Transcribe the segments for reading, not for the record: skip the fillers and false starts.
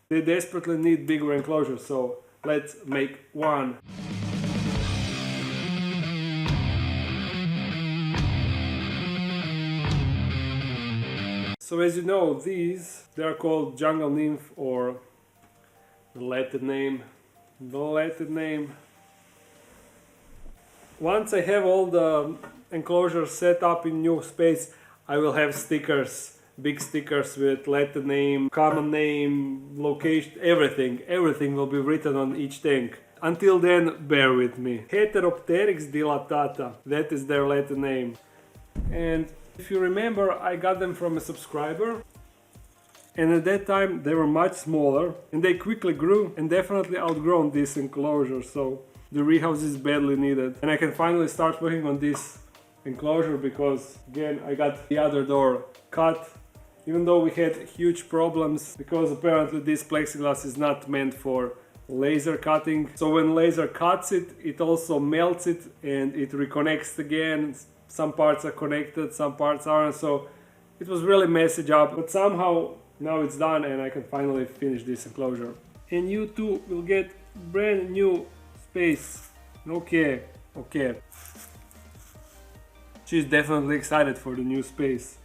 They desperately need bigger enclosures, so let's make one. So as you know, these, they are called jungle nymph, or the Latin name. Once I have all the enclosures set up in new space, I will have stickers, big stickers with Latin name, common name, location, everything. Everything will be written on each tank. Until then, bear with me. Heteropteryx dilatata, that is their Latin name. And if you remember, I got them from a subscriber. And at that time they were much smaller and they quickly grew and definitely outgrown this enclosure, so the rehouse is badly needed. And I can finally start working on this enclosure because again I got the other door cut, even though we had huge problems because apparently this plexiglass is not meant for laser cutting. So when laser cuts it, it also melts it and it reconnects again. Some parts are connected, some parts aren't, so it was really messy job, but somehow now it's done and I can finally finish this enclosure. And you too will get brand new space. Okay. She's definitely excited for the new space.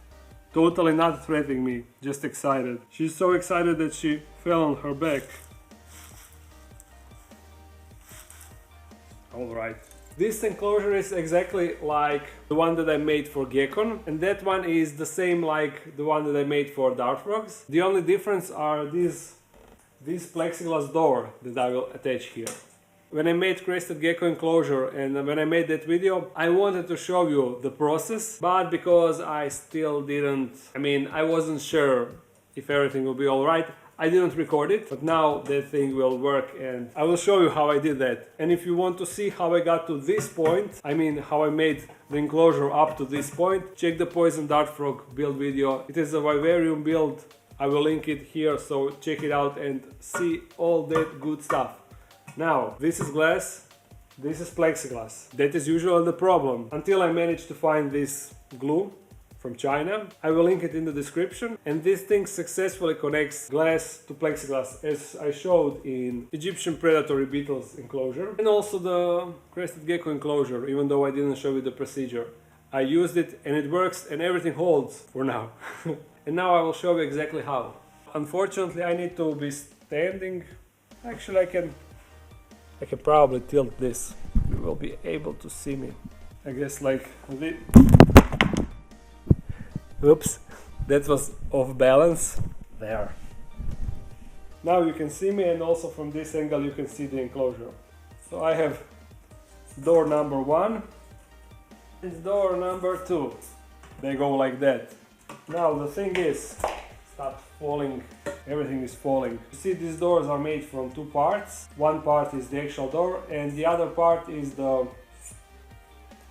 Totally not threatening me, just excited. She's so excited that she fell on her back. Alright. This enclosure is exactly like the one that I made for Geckon, and that one is the same like the one that I made for dart frogs. The only difference are this plexiglass door that I will attach here. When I made crested gecko enclosure and when I made that video, I wanted to show you the process, but because I still I wasn't sure if everything will be alright, I didn't record it, but now that thing will work and I will show you how I did that. And if you want to see how I got to this point, how I made the enclosure up to this point, check the poison dart frog build video. It is a vivarium build. I will link it here, so check it out and see all that good stuff. Now, this is glass, this is plexiglass. That is usually the problem, until I managed to find this glue from China. I will link it in the description, and this thing successfully connects glass to plexiglass, as I showed in Egyptian predatory beetles enclosure and also the crested gecko enclosure, even though I didn't show you the procedure. I used it and it works and everything holds for now. And now I will show you exactly how. Unfortunately I need to be standing. Actually I can probably tilt this. You will be able to see me. I guess like this. Oops, that was off balance. There. Now you can see me, and also from this angle you can see the enclosure. So I have door number 1 and door number 2. They go like that. Now the thing is, stop falling, everything is falling. You see, these doors are made from 2 parts. One part is the actual door and the other part is the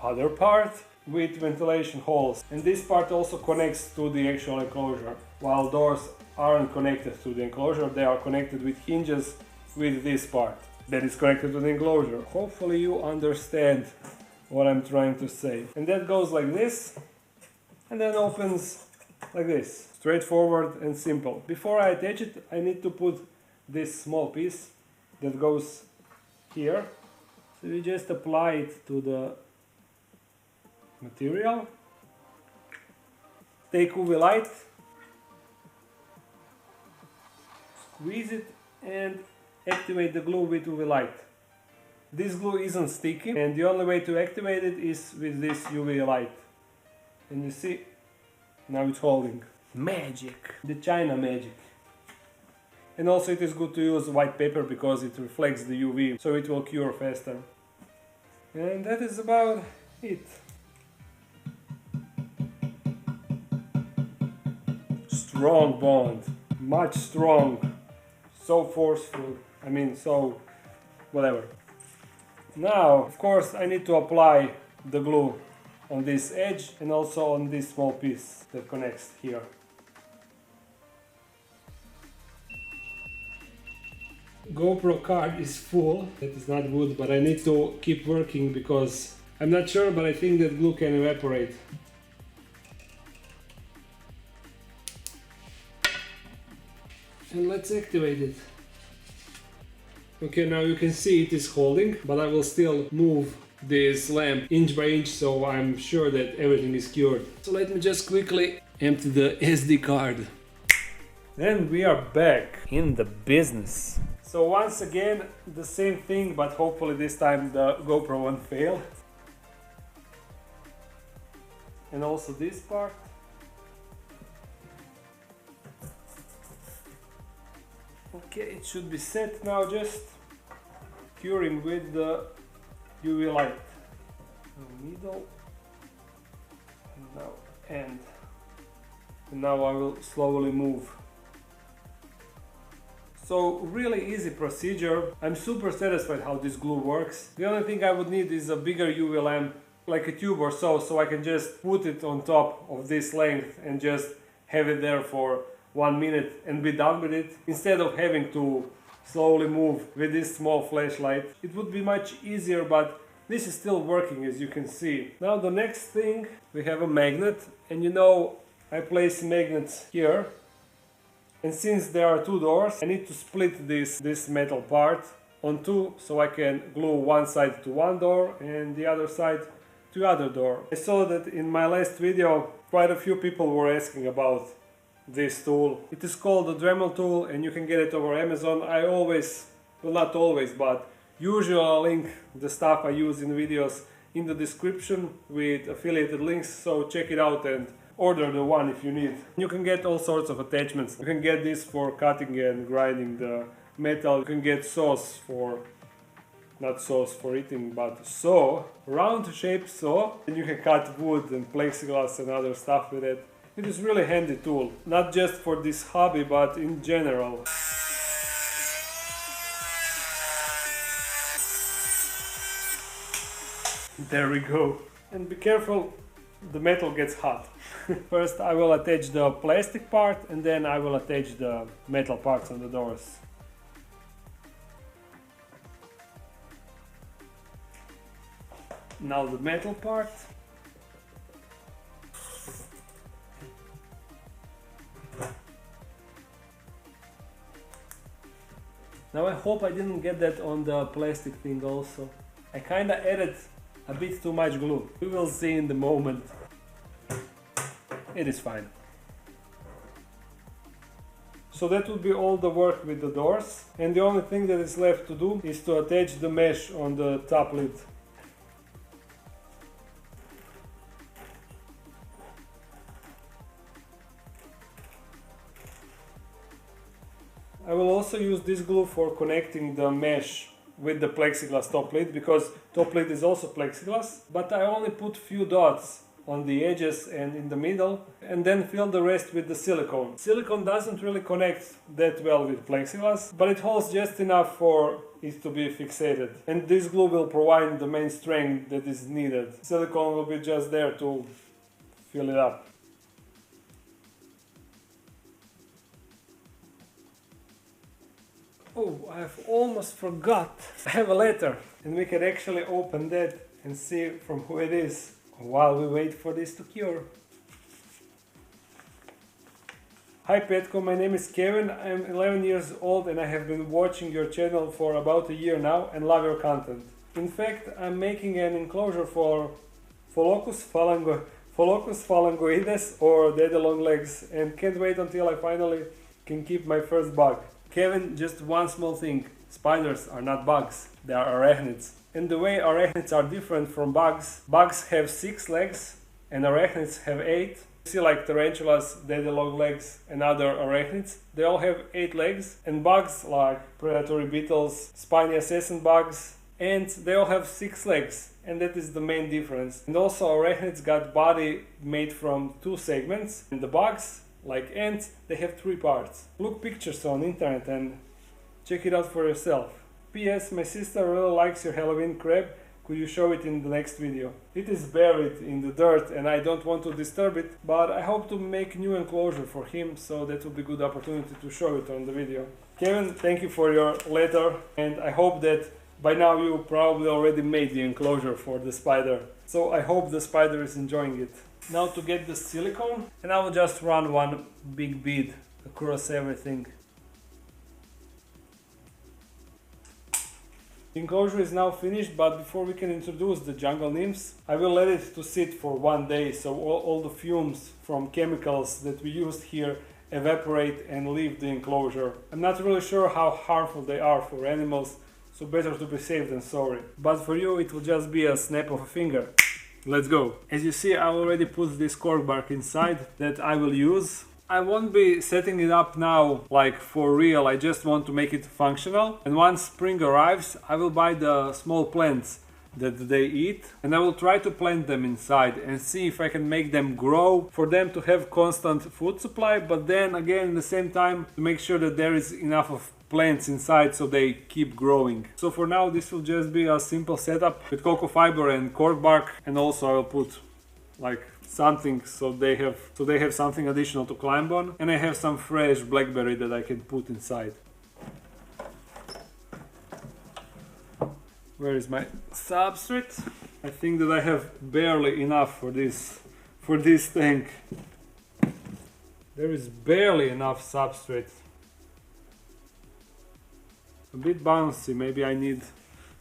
other part with ventilation holes, and this part also connects to the actual enclosure, while doors aren't connected to the enclosure. They are connected with hinges with this part that is connected to the enclosure. Hopefully you understand what I'm trying to say. And that goes like this and then opens like this, straightforward and simple. Before I attach it, I need to put this small piece that goes here, so you just apply it to the material, take UV light, squeeze it and activate the glue with UV light. This glue isn't sticky and the only way to activate it is with this UV light. And you see, now it's holding. Magic! The China magic. And also it is good to use white paper because it reflects the UV, so it will cure faster. And that is about it. Strong bond, much strong, so forceful, so whatever. Now, of course, I need to apply the glue on this edge and also on this small piece that connects here. GoPro card is full, that is not good, but I need to keep working because I'm not sure, but I think that glue can evaporate. And let's activate it. Okay, now you can see it is holding, but I will still move this lamp inch by inch so I'm sure that everything is cured. So let me just quickly empty the SD card. And we are back in the business. So once again, the same thing, but hopefully this time the GoPro won't fail. And also this part. Okay, it should be set now, just curing with the UV light. Middle, and now end. And now I will slowly move. So really easy procedure. I'm super satisfied how this glue works. The only thing I would need is a bigger UV lamp, like a tube or so I can just put it on top of this length and just have it there for 1 minute and be done with it, instead of having to slowly move with this small flashlight. It would be much easier, but this is still working, as you can see. Now the next thing, we have a magnet, and you know I place magnets here, and since there are two doors, I need to split this metal part on two, so I can glue one side to one door and the other side to the other door. I saw that in my last video quite a few people were asking about this tool. It is called the Dremel tool and you can get it over Amazon. I always, well not always, but usually I'll link the stuff I use in videos in the description with affiliated links, so check it out and order the one if you need. You can get all sorts of attachments. You can get this for cutting and grinding the metal. You can get saws for, not saws for eating, but saw, round shaped saw, and you can cut wood and plexiglass and other stuff with it. It is really handy tool, not just for this hobby, but in general. There we go. And be careful, the metal gets hot. First I will attach the plastic part and then I will attach the metal parts on the doors. Now the metal part. Now I hope I didn't get that on the plastic thing also. I kinda added a bit too much glue. We will see in the moment. It is fine. So that would be all the work with the doors, and the only thing that is left to do is to attach the mesh on the top lid. I will also use this glue for connecting the mesh with the plexiglass top lid, because top lid is also plexiglass, but I only put few dots on the edges and in the middle, and then fill the rest with the silicone. Silicone doesn't really connect that well with plexiglass, but it holds just enough for it to be fixated. And this glue will provide the main strength that is needed. Silicone will be just there to fill it up. Oh, I have almost forgot. I have a letter, and we can actually open that and see from who it is while we wait for this to cure. Hi Petko, my name is Kevin. I'm 11 years old and I have been watching your channel for about a year now and love your content. In fact, I'm making an enclosure for Pholocus phalangoides or daddy long legs, and can't wait until I finally can keep my first bug. Kevin, just one small thing. Spiders are not bugs, they are arachnids. And the way arachnids are different from bugs, bugs have 6 legs and arachnids have 8. You see, like tarantulas, daddy long legs and other arachnids, they all have 8 legs. And bugs like predatory beetles, spiny assassin bugs, ants, they all have 6 legs. And that is the main difference. And also arachnids got body made from 2 segments, and the bugs, like ants, they have 3 parts. Look pictures on internet and check it out for yourself. P.S. My sister really likes your Halloween crab. Could you show it in the next video? It is buried in the dirt and I don't want to disturb it, but I hope to make new enclosure for him, so that will be a good opportunity to show it on the video. Kevin, thank you for your letter, and I hope that by now you probably already made the enclosure for the spider. So I hope the spider is enjoying it. Now to get the silicone, and I will just run one big bead across everything. The enclosure is now finished, but before we can introduce the jungle nymphs, I will let it to sit for 1 day so all the fumes from chemicals that we used here evaporate and leave the enclosure. I'm not really sure how harmful they are for animals, so better to be safe than sorry. But for you it will just be a snap of a finger. Let's go! As you see, I already put this cork bark inside that I will use. I won't be setting it up now like for real, I just want to make it functional. And once spring arrives, I will buy the small plants that they eat and I will try to plant them inside and see if I can make them grow for them to have constant food supply, but then again at the same time to make sure that there is enough of plants inside so they keep growing. So for now this will just be a simple setup with cocoa fiber and cork bark, and also I will put like something so they have something additional to climb on, and I have some fresh blackberry that I can put inside. Where is my substrate? I think that I have barely enough for this tank. There is barely enough substrate. A bit bouncy, maybe I need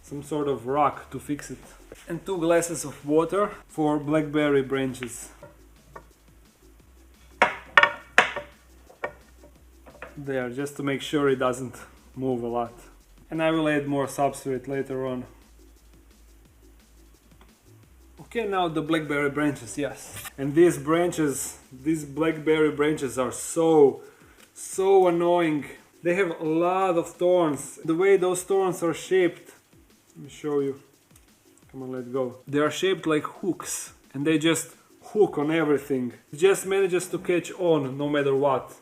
some sort of rock to fix it. And 2 glasses of water for blackberry branches. There, just to make sure it doesn't move a lot. And I will add more substrate later on. Okay, now the blackberry branches, yes. And these blackberry branches are so annoying. They have a lot of thorns. The way those thorns are shaped, let me show you. Come on, let go. They are shaped like hooks and they just hook on everything. It just manages to catch on no matter what.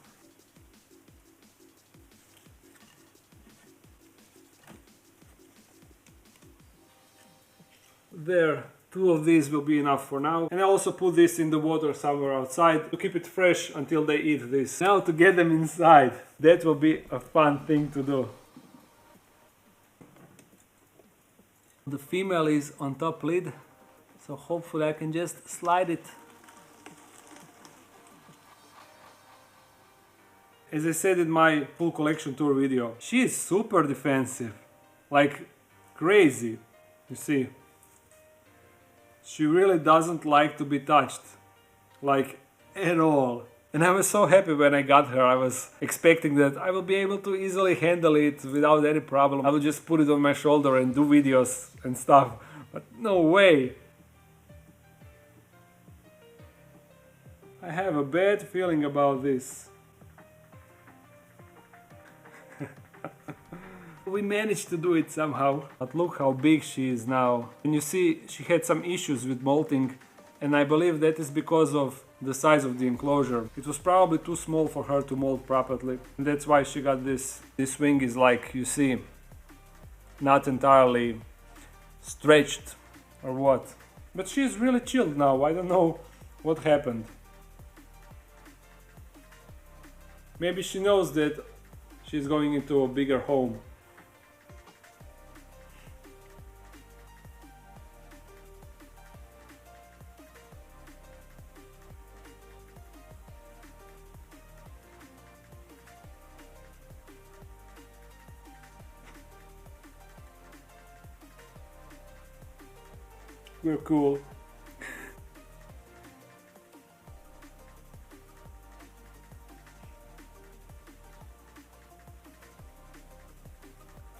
There, 2 of these will be enough for now. And I also put this in the water somewhere outside to keep it fresh until they eat this. Now to get them inside, that will be a fun thing to do. The female is on top lid, so hopefully I can just slide it. As I said in my full collection tour video, she is super defensive, like crazy, you see. She really doesn't like to be touched, like at all. And I was so happy when I got her. I was expecting that I will be able to easily handle it without any problem. I will just put it on my shoulder and do videos and stuff, but no way. I have a bad feeling about this. We managed to do it somehow, but look how big she is now. And you see, she had some issues with molting, and I believe that is because of the size of the enclosure. It was probably too small for her to mold properly, and that's why she got this. This wing is, like you see, not entirely stretched or what. But she's really chilled now. I don't know what happened. Maybe she knows that she's going into a bigger home. We're cool.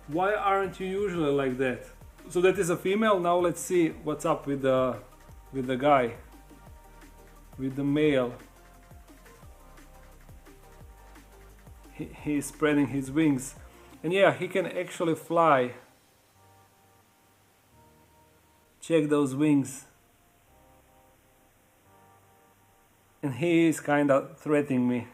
Why aren't you usually like that? So that is a female. Now let's see what's up with the guy, with the male. He's spreading his wings, and yeah, he can actually fly. Check those wings. And he is kinda threatening me.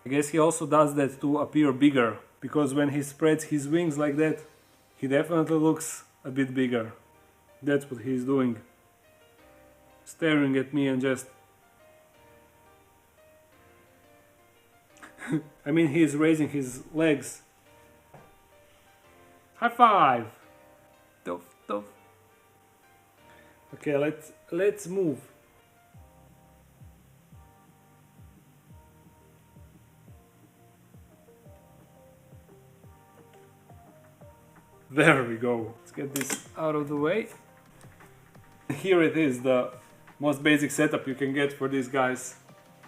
I guess he also does that to appear bigger, because when he spreads his wings like that, he definitely looks a bit bigger. That's what he's doing. Staring at me and just... I mean, he's raising his legs. High five! Doof, doof. Okay, let's move. There we go. Let's get this out of the way. Here it is, the most basic setup you can get for these guys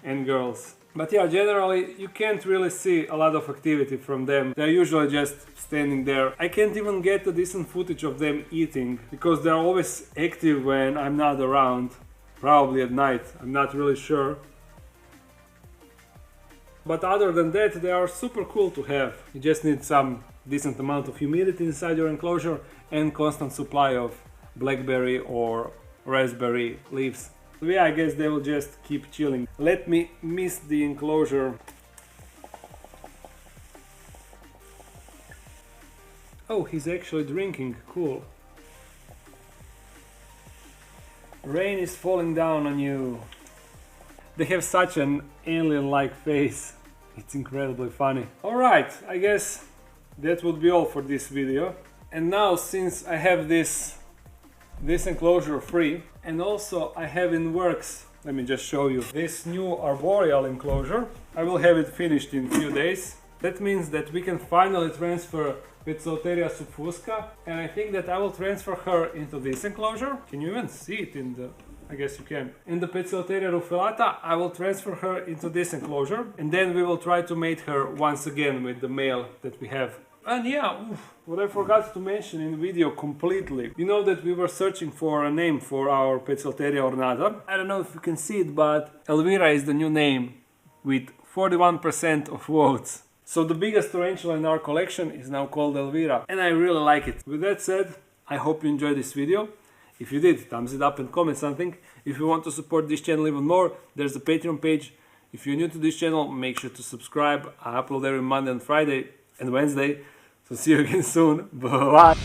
and girls. But yeah, generally you can't really see a lot of activity from them. They're usually just standing there. I can't even get a decent footage of them eating because they're always active when I'm not around. Probably at night, I'm not really sure. But other than that, they are super cool to have. You just need some decent amount of humidity inside your enclosure and constant supply of blackberry or raspberry leaves. So yeah, I guess they will just keep chilling. Let me mist the enclosure. Oh, he's actually drinking. Cool. Rain is falling down on you. They have such an alien-like face. It's incredibly funny. Alright, I guess that would be all for this video. And now, since I have this enclosure free, and also I have in works, let me just show you, this new arboreal enclosure. I will have it finished in a few days. That means that we can finally transfer Poecilotheria subfusca, and I think that I will transfer her into this enclosure. Can you even see it in the... I guess you can. In the Poecilotheria rufilata, I will transfer her into this enclosure, and then we will try to mate her once again with the male that we have. And yeah, what I forgot to mention in the video completely. You know that we were searching for a name for our Poecilotheria ornata. I don't know if you can see it, but Elvira is the new name with 41% of votes. So the biggest tarantula in our collection is now called Elvira, and I really like it. With that said, I hope you enjoyed this video. If you did, thumbs it up and comment something. If you want to support this channel even more, there's a Patreon page. If you're new to this channel, make sure to subscribe. I upload every Monday and Friday and Wednesday. So see you again soon. Bye.